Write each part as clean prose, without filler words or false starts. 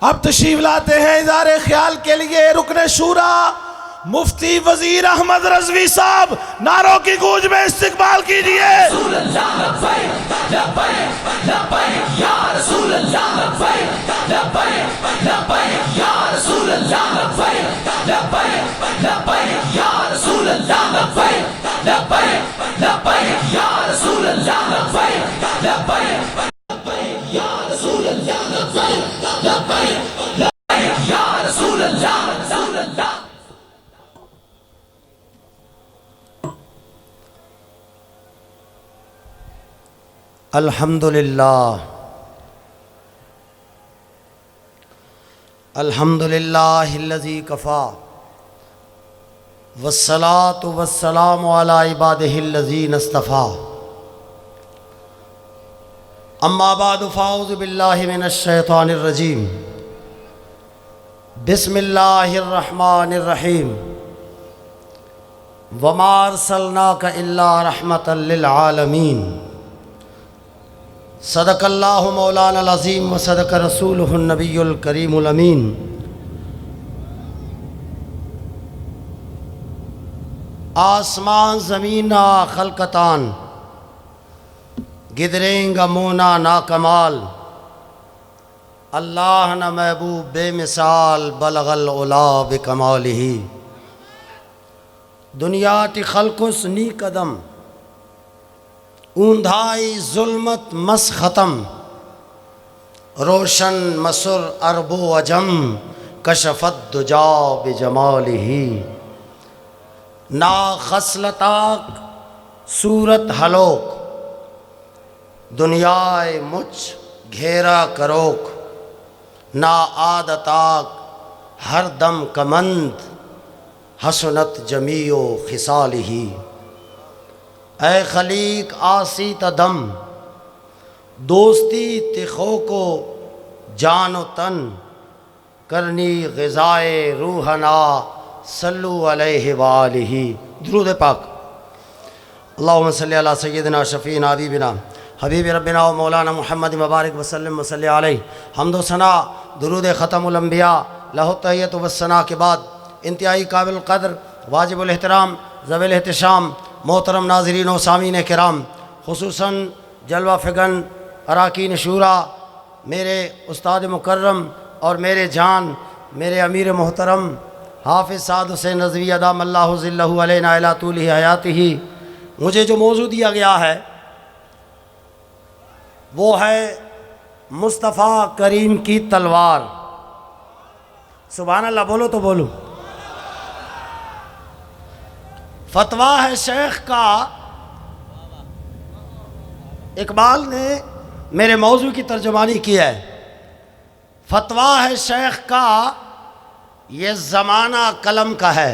अब तशरीफ लाते हैं इज़ारे ख्याल के लिए रुकने शूरा मुफ्ती वजीर अहमद रजवी साहब। नारों की गूंज में इस्तिकबाल कीजिए। अल्हम्दुलिल्लाह अल्हम्दुलिल्लाहिल्लज़ी कफ़ा वस्सलातु वस्सलामु अला इबादिहिल्लज़ीना इस्तफ़ा। अम्मा बादु फ़ाऊज़ु बिल्लाहि मिनश शैतानिर रजीम। बिस्मिल्लाहिर रहमानिर रहीम। वमा अर्सलनाका इल्ला रहमतल लिल आलमीन। सदक़ल्लाहु मौलाना अज़ीम व सदक़ रसूलुहुन नबियुल करीमुल अमीन। आसमान ज़मीना खलकतान गिदरेंगा मोना ना कमाल। अल्लाह न महबूब बेमिसाल बलगल उला बिकमालिही। दुनिया ती खलकुस नी कदम ऊंधाई जुल्मत मस ख़त्म। रोशन मसुर अरबो अजम कशफत दुजा बिजमालिही। ना खसलताक सूरत हलोक दुनियाए मुझ घेरा करोक। ना आदताक हर दम कमंद हसनत जमीओ खिसालिही। ऐ खलीक आसी तदम दोस्ती तिखो को जानो तन। करनी ग़िज़ाए रूहना सल्लु अलैहि वालिही। दुरूद पाक। अल्लाहुम्मा सल्लि अला सय्यिदिना शफ़ीना हबीबिना हबीब रब्बिना व मौलाना मुहम्मद मुबारक वसल्लम वसल्लि अलैहि। हम्द व सना दुरूद ख़तमुल अंबिया लहु तहियत व सना के बाद इंतहाई काबिल क़द्र वाजिबुल एहतराम ज़वील एहतिशाम मोहतरम नाज़रीन व सामीन किराम, खुसूसन जलवा फ़िगन अराकीन शूरा, मेरे उस्ताद मुकर्रम और मेरे जान मेरे अमीर मोहतरम हाफ़िज़ साद हुसैन रज़वी अदामल्लाहु ज़िल्लहु अलैना इला तूली हयातिही। मुझे जो मौजू दिया गया है वो है मुस्तफ़ा करीम की तलवार। सुभान अल्लाह बोलो तो बोलूँ। फतवा है शेख का। इकबाल ने मेरे मौजू की तर्जुमानी की है। फतवा है शेख का ये ज़माना कलम का है।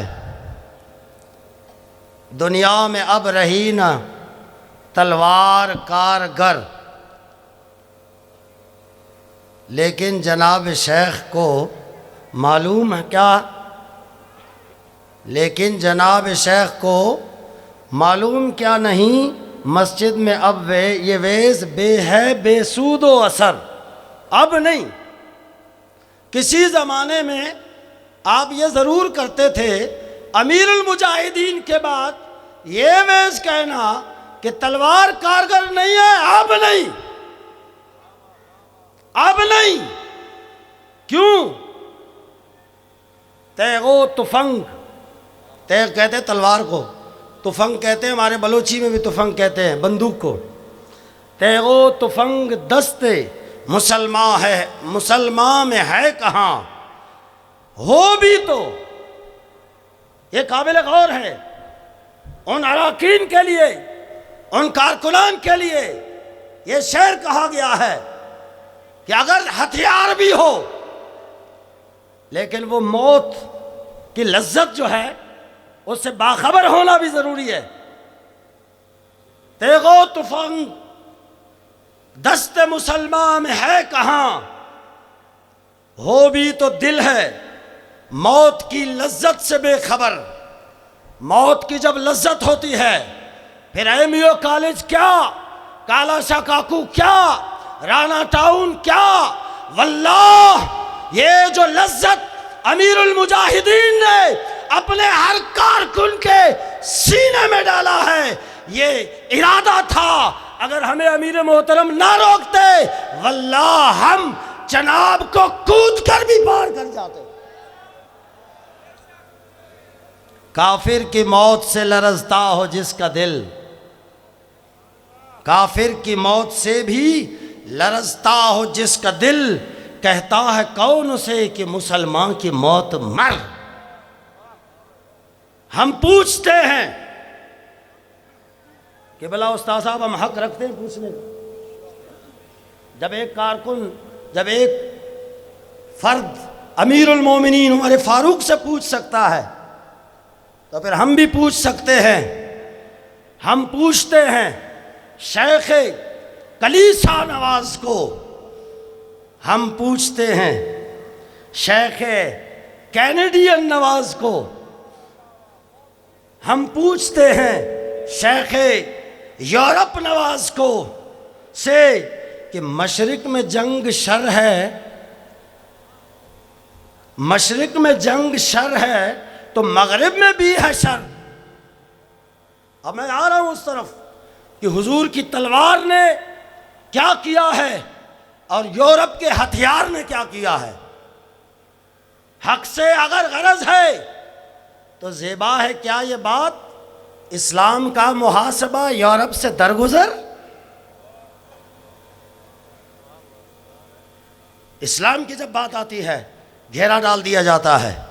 दुनिया में अब रही न तलवार कारगर। लेकिन जनाब शेख को मालूम है क्या? लेकिन जनाब शेख को मालूम क्या नहीं मस्जिद में अब ये वेज़ बे है बेसूद व असर। अब नहीं, किसी ज़माने में आप ये ज़रूर करते थे। अमीरुल मुजाहिदीन के बाद ये वेज़ कहना कि तलवार कारगर नहीं है, अब नहीं, अब नहीं। क्यों? तैगो तुफंग, तैग कहते हैं तलवार को, तुफंग कहते हैं, हमारे बलोची में भी तुफंग कहते हैं बंदूक को। तैगो तुफंग दस्ते मुसलमान है, मुसलमान में है कहाँ? हो भी तो ये काबिल गौर है उन अराकीन के लिए, उन कारकुनान के लिए। ये शेर कहा गया है कि अगर हथियार भी हो लेकिन वो मौत की लज्जत जो है उससे बाखबर होना भी जरूरी है। तेगो तुफंग दस्ते मुसलमान में है कहाँ? हो भी तो दिल है मौत की लज्जत से बेखबर। मौत की जब लज्जत होती है फिर एमईओ कॉलेज क्या, काला शाह काकू क्या, राणा टाउन क्या, वल्लाह ये जो लज्जत अमीरुल मुजाहिदीन ने अपने हर कारकुन के सीने में डाला है, ये इरादा था अगर हमें अमीर मोहतरम ना रोकते वल्लाह हम जनाब को कूद कर भी पार कर जाते। काफिर की मौत से लरजता हो जिसका दिल, काफिर की मौत से भी लरजता हो जिसका दिल, कहता है कौन उसे कि मुसलमान की मौत मर। हम पूछते हैं कि भला उस्ताद साहब हम हक रखते हैं पूछने का? जब एक कारकुन, जब एक फर्द अमीरुल मोमिनीन उमर फारूक से पूछ सकता है तो फिर हम भी पूछ सकते हैं। हम पूछते हैं शेख कलीसा नवाज को, हम पूछते हैं शेख कैनेडियन नवाज को, हम पूछते हैं शेख यूरोप नवाज को से कि मशरिक में जंग शर है, मशरिक में जंग शर है तो मगरिब में भी है शर। अब मैं आ रहा हूं उस तरफ कि हुजूर की तलवार ने क्या किया है और यूरोप के हथियार ने क्या किया है। हक से अगर गरज है तो ज़ेबा है क्या ये बात इस्लाम का मुहासबा यूरोप से दरगुजर। इस्लाम की जब बात आती है घेरा डाल दिया जाता है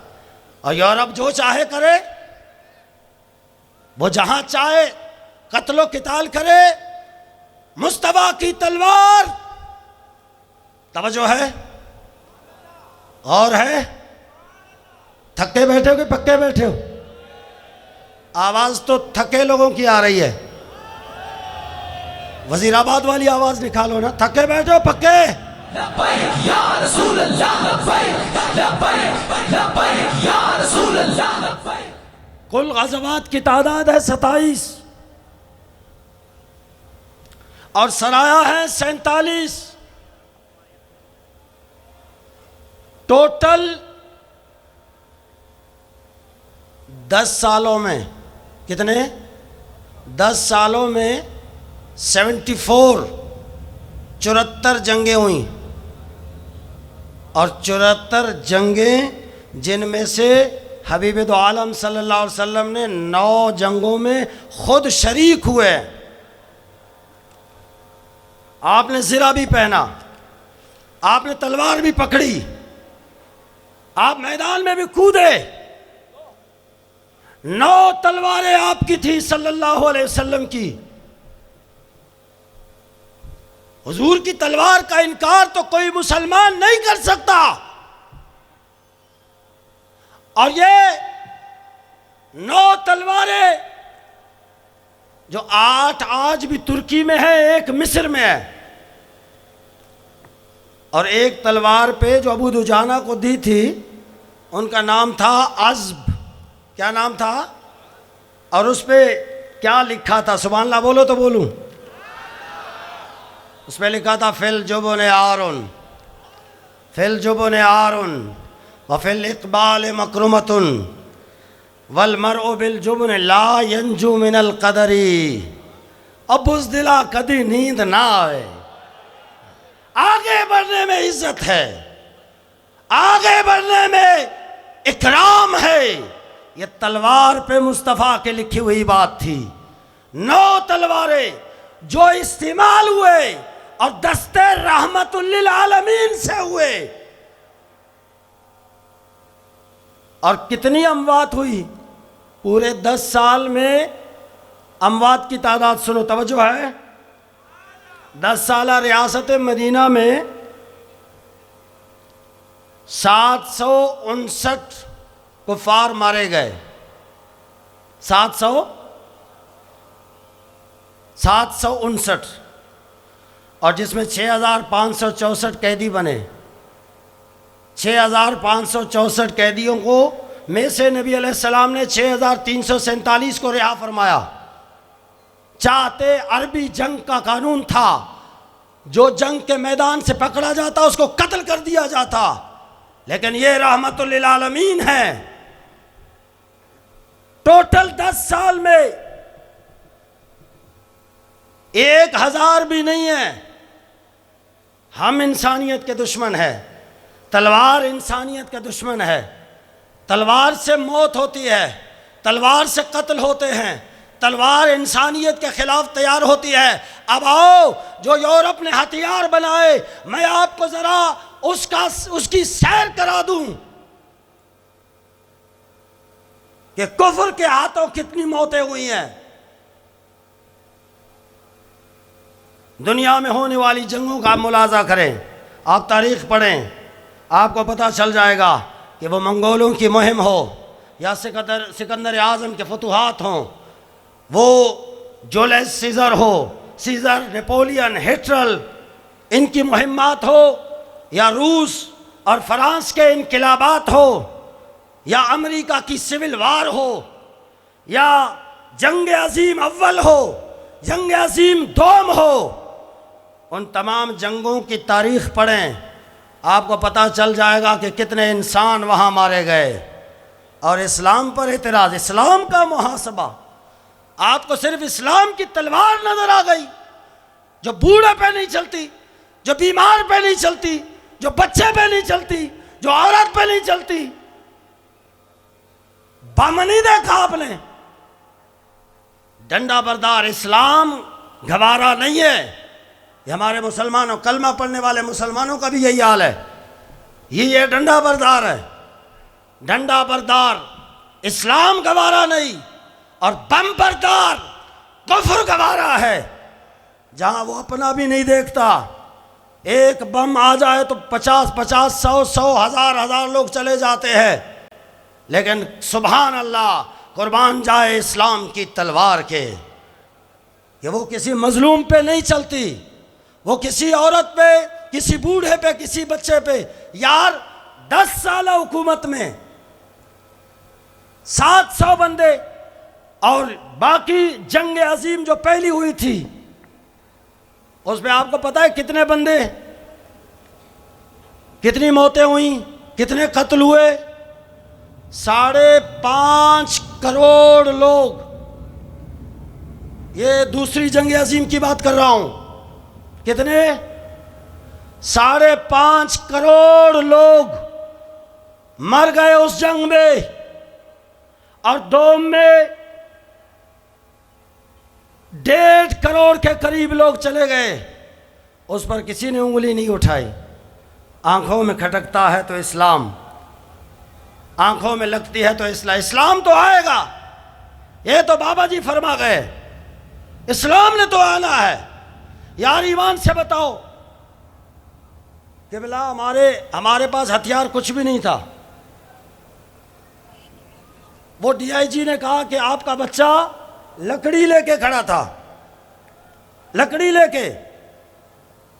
और यूरोप जो चाहे करे, वो जहां चाहे कत्लो किताल करे। मुस्तफा की तलवार, तवज्जो है और है। थके बैठे हो कि पक्के बैठे हो? आवाज तो थके लोगों की आ रही है। वजीराबाद वाली आवाज निकालो ना। थके बैठे हो पक्के? कुल गज़वात की तादाद है 27 और सराया है 47। टोटल 10 सालों में कितने? 10 सालों में 74 जंगें हुई और 74 जंगें जिनमें से हबीब दो आलम सल्लल्लाहु अलैहि वसल्लम ने 9 जंगों में खुद शरीक हुए। आपने ज़िरा भी पहना, आपने तलवार भी पकड़ी, आप मैदान में भी कूदे। 9 तलवारें आपकी थी सल्लल्लाहु अलैहि वसल्लम की। हुजूर की तलवार का इनकार तो कोई मुसलमान नहीं कर सकता। और ये 9 तलवारें जो 8 आज भी तुर्की में है, एक मिस्र में है और एक तलवार पे जो अबू दुजाना को दी थी उनका नाम था अज़्ब। क्या नाम था? और उस पे क्या लिखा था? सुभान अल्लाह बोलो तो बोलूं। उस पे लिखा था फिल जुबन आरुन, फिल जुबन आरुन व फिल इक़बाल मकरुमतुन वल मरउ बिल जुबन ला यंजू मिनल क़दरी। अब बुज़दिला कदी नींद ना आए। आगे बढ़ने में इज्जत है, आगे बढ़ने में इकराम है। ये तलवार पे मुस्तफ़ा के लिखी हुई बात थी। 9 तलवारें जो इस्तेमाल हुए और दस्ते रहमतुल लिल आलमीन से हुए। और कितनी अमवात हुई पूरे 10 साल में? अमवात की तादाद सुनो, तवज्जो है। 10 साल रियासत मदीना में 759 कुफार मारे गए। 759 और जिसमें 6564 कैदी बने। 6564 कैदियों को में से नबी अलैहिस्सलाम ने 6347 को रिहा फरमाया। चाहते अरबी जंग का कानून था, जो जंग के मैदान से पकड़ा जाता उसको कत्ल कर दिया जाता। लेकिन ये रहमतुल लिल आलमीन है। टोटल 10 साल में 1000 भी नहीं है। हम इंसानियत के दुश्मन है। तलवार इंसानियत का दुश्मन है। तलवार से मौत होती है, तलवार से कत्ल होते हैं, तलवार इंसानियत के खिलाफ तैयार होती है। अब आओ, जो यूरोप ने हथियार बनाए, मैं आपको जरा उसकी सैर करा दूं कि कुफ्र के हाथों कितनी मौतें हुई हैं। दुनिया में होने वाली जंगों का मुलाजा करें, आप तारीख पढ़ें, आपको पता चल जाएगा कि वो मंगोलों की मुहिम हो या सिकंदर आज़म के फतुहात हों, वो जूलियस सीज़र हो, सीज़र, नेपोलियन, हिटलर, इनकी मुहिम्मात हो, या रूस और फ्रांस के इनकलाबात हो, या अमेरिका की सिविल वार हो, या जंग अजीम अव्वल हो, जंग अजीम दोम हो, उन तमाम जंगों की तारीख पढ़ें, आपको पता चल जाएगा कि कितने इंसान वहाँ मारे गए। और इस्लाम पर एतराज़, इस्लाम का मुहासबा, आपको सिर्फ इस्लाम की तलवार नजर आ गई, जो बूढ़े पे नहीं चलती, जो बीमार पे नहीं चलती, जो बच्चे पे नहीं चलती, जो औरत पे नहीं चलती। बम नहीं देखा आपने? डंडा बरदार इस्लाम गवारा नहीं है। ये हमारे मुसलमानों, कलमा पढ़ने वाले मुसलमानों का भी यही हाल है। ये डंडा बरदार है, डंडा बरदार इस्लाम गवारा नहीं, और बम बरदार कुफ्र गवारा है। जहां वो अपना भी नहीं देखता, एक बम आ जाए तो 50-50, 100-100, 1000-1000 लोग चले जाते हैं। लेकिन सुभान अल्लाह, कुर्बान जाए इस्लाम की तलवार के, कि वो किसी मजलूम पे नहीं चलती, वो किसी औरत पे, किसी बूढ़े पे, किसी बच्चे पे। यार 10 साल हुकूमत में 700 बंदे, और बाकी जंग अजीम जो पहली हुई थी उसमें आपको पता है कितने बंदे, कितनी मौतें हुई, कितने कत्ल हुए? 5.5 करोड़ लोग। ये दूसरी जंग अजीम की बात कर रहा हूं। कितने? 5.5 करोड़ लोग मर गए उस जंग में। और दोम में 1.5 करोड़ के करीब लोग चले गए। उस पर किसी ने उंगली नहीं उठाई। आंखों में खटकता है तो इस्लाम, आंखों में लगती है तो इस्लाम तो आएगा। ये तो बाबा जी फरमा गए, इस्लाम ने तो आना है। यार ईमान से बताओ कि बिला हमारे पास हथियार कुछ भी नहीं था। वो डीआईजी ने कहा कि आपका बच्चा लकड़ी लेके खड़ा था, लकड़ी लेके।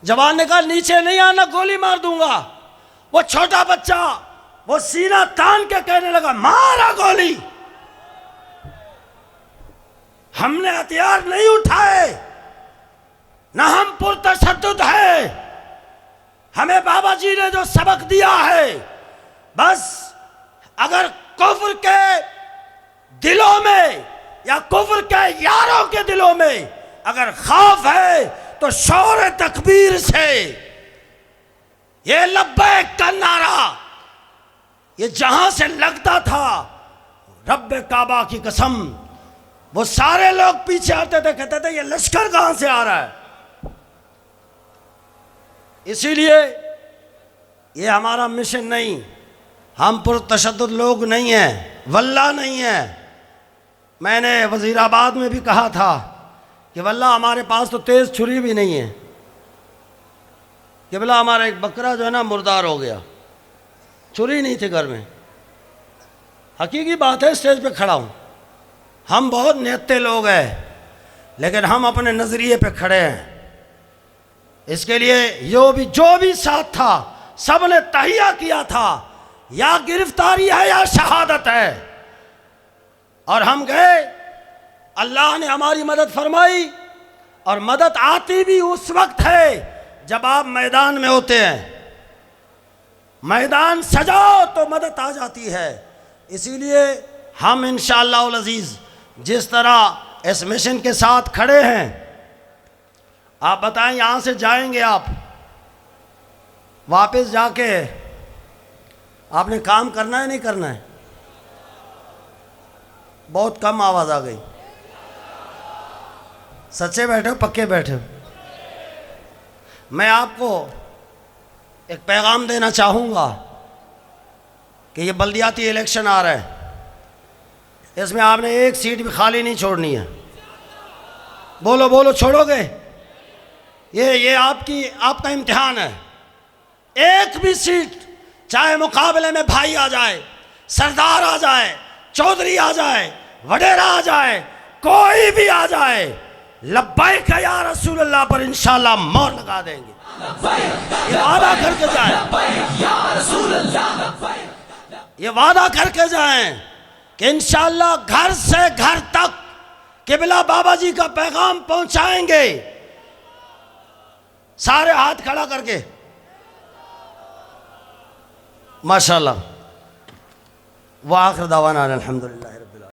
जवान ने कहा नीचे नहीं आना, गोली मार दूंगा। वो छोटा बच्चा वो सीना तान के कहने लगा, मारा गोली। हमने हथियार नहीं उठाए, ना हम पुरतशद्दुद है। हमें बाबा जी ने जो सबक दिया है, बस अगर कुफ्र के दिलों में या कुफ्र के यारों के दिलों में अगर खौफ है तो शौर तकबीर से ये लब्बैक का नारा, ये जहां से लगता था, रब्बे काबा की कसम, वो सारे लोग पीछे आते थे, कहते थे ये लश्कर कहां से आ रहा है। इसीलिए ये हमारा मिशन नहीं, हम पुरतशद्दुद लोग नहीं हैं, वल्लाह नहीं है। मैंने वजीराबाद में भी कहा था कि वल्लाह हमारे पास तो तेज़ छुरी भी नहीं है। कि बोला हमारा एक बकरा जो है ना मुर्दार हो गया, छुरी नहीं थी घर में। हकीकी बात है, स्टेज पे खड़ा हूँ। हम बहुत नेते लोग हैं, लेकिन हम अपने नज़रिए पे खड़े हैं। इसके लिए जो भी साथ था, सब ने तहिया किया था, या गिरफ्तारी है या शहादत है। और हम गए, अल्लाह ने हमारी मदद फरमाई। और मदद आती भी उस वक्त है जब आप मैदान में होते हैं। मैदान सजाओ तो मदद आ जाती है। इसीलिए हम इंशाअल्लाह अज़ीज़ जिस तरह इस मिशन के साथ खड़े हैं, आप बताएं यहाँ से जाएंगे आप, वापस जाके आपने काम करना है नहीं करना है? बहुत कम आवाज़ आ गई। सच्चे बैठे हो पक्के बैठे हो? मैं आपको एक पैगाम देना चाहूँगा कि ये बल्दियाती इलेक्शन आ रहा है, इसमें आपने एक सीट भी खाली नहीं छोड़नी है। बोलो बोलो, छोड़ोगे? ये आपका इम्तिहान है। एक भी सीट, चाहे मुकाबले में भाई आ जाए, सरदार आ जाए, चौधरी आ जाए, वडेरा आ जाए, कोई भी आ जाए, लब्बैक या रसूल अल्लाह पर इंशाअल्लाह मोहर लगा देंगे। ये वादा करके जाए, ये वादा करके जाएं कि इंशाअल्लाह घर से घर तक किबला बाबा जी का पैगाम पहुंचाएंगे। सारे हाथ खड़ा करके माशाअल्लाह। व आखिर दावाना अल्हम्दुलिल्लाह।